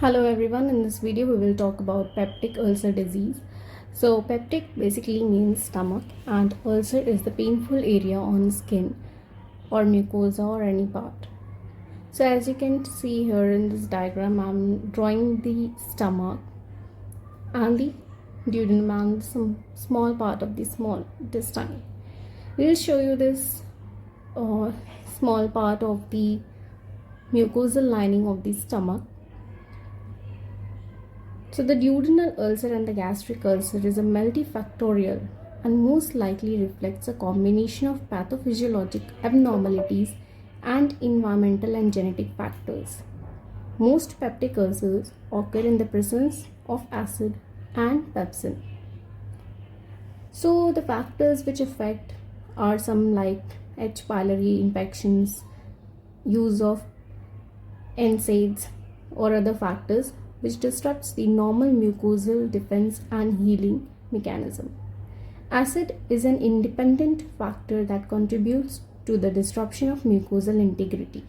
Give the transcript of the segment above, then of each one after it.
Hello everyone, in this video we will talk about peptic ulcer disease. So peptic basically means stomach and ulcer is the painful area on skin or mucosa or any part. So as you can see here in this diagram, I'm drawing the stomach and the duodenum and some small part of the small intestine. We will show you this small part of the mucosal lining of the stomach. So the duodenal ulcer and the gastric ulcer is a multifactorial and most likely reflects a combination of pathophysiologic abnormalities and environmental and genetic factors. Most peptic ulcers occur in the presence of acid and pepsin. So the factors which affect are some like H. pylori infections, use of NSAIDs or other factors which disrupts the normal mucosal defense and healing mechanism. Acid is an independent factor that contributes to the disruption of mucosal integrity.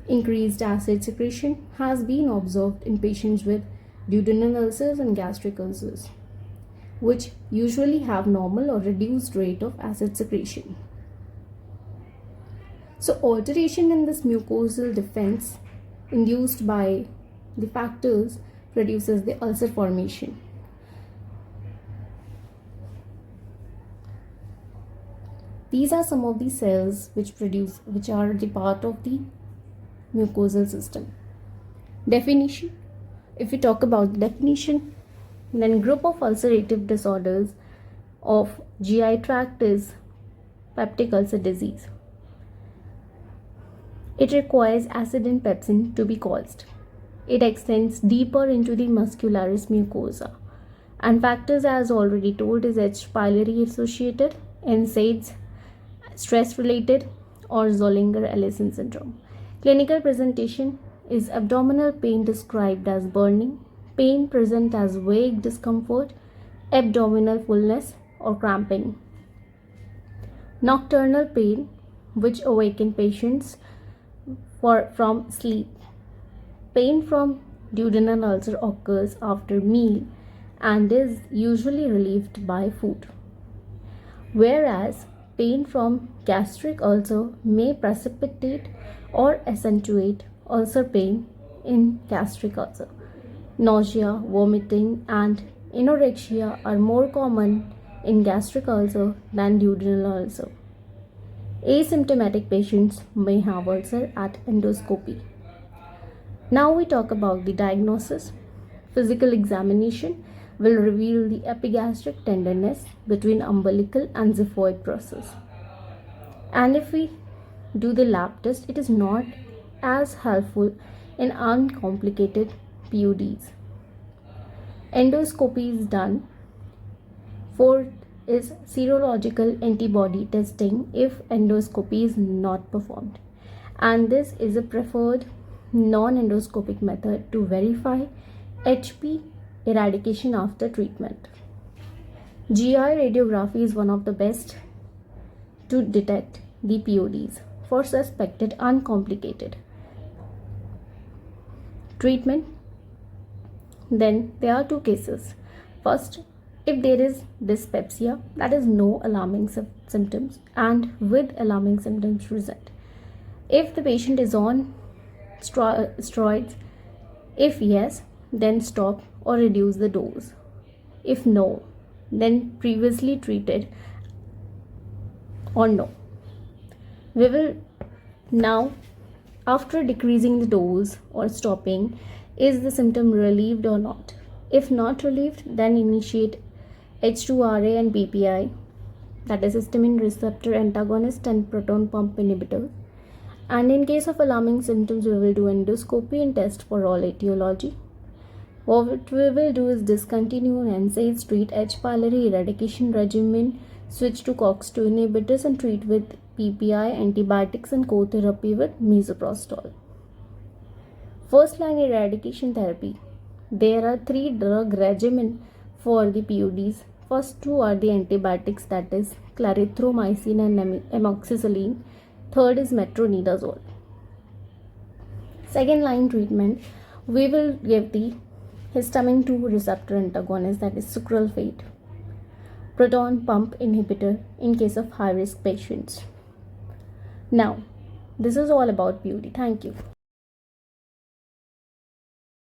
Increased acid secretion has been observed in patients with duodenal ulcers and gastric ulcers, which usually have normal or reduced rate of acid secretion. So alteration in this mucosal defense induced by the factors produces the ulcer formation. These are some of the cells which are the part of the mucosal system. Definition. If we talk about the definition, then group of ulcerative disorders of GI tract is peptic ulcer disease. It requires acid and pepsin to be caused. It extends deeper into the muscularis mucosa. And factors as already told is H. pylori associated, NSAIDs, stress related or Zollinger-Ellison syndrome. Clinical presentation is abdominal pain described as burning, pain present as vague discomfort, abdominal fullness or cramping. Nocturnal pain which awaken patients from sleep. Pain from duodenal ulcer occurs after meal and is usually relieved by food, whereas pain from gastric ulcer may precipitate or accentuate ulcer pain in gastric ulcer. Nausea, vomiting, and anorexia are more common in gastric ulcer than duodenal ulcer. Asymptomatic patients may have ulcer at endoscopy. Now we talk about the diagnosis. Physical examination will reveal the epigastric tenderness between umbilical and xiphoid process. And if we do the lab test, it is not as helpful in uncomplicated PUDs. Endoscopy is done. Fourth is serological antibody testing if endoscopy is not performed. And this is a preferred non-endoscopic method to verify HP eradication after treatment. GI radiography is one of the best to detect the PODs for suspected uncomplicated treatment. Then there are two cases. First, if there is dyspepsia, that is no alarming symptoms and with alarming symptoms present. If the patient is on steroids, if yes, then stop or reduce the dose. If no, then previously treated or no. We will now, after decreasing the dose or stopping, is the symptom relieved or not? If not relieved, then initiate H2RA and PPI, that is histamine receptor antagonist and proton pump inhibitor. And in case of alarming symptoms, we will do endoscopy and test for all etiology. What we will do is discontinue NSAIDs, treat H. pylori eradication regimen, switch to COX-2 inhibitors and treat with PPI, antibiotics and co-therapy with misoprostol. First line eradication therapy. There are 3 drug regimen for the PUDs. First 2 are the antibiotics, that is clarithromycin and amoxicillin. Third is metronidazole. Second line treatment we will give the histamine 2 receptor antagonist, that is sucralfate, proton pump inhibitor in case of high risk patients. Now, this is all about beauty. Thank you.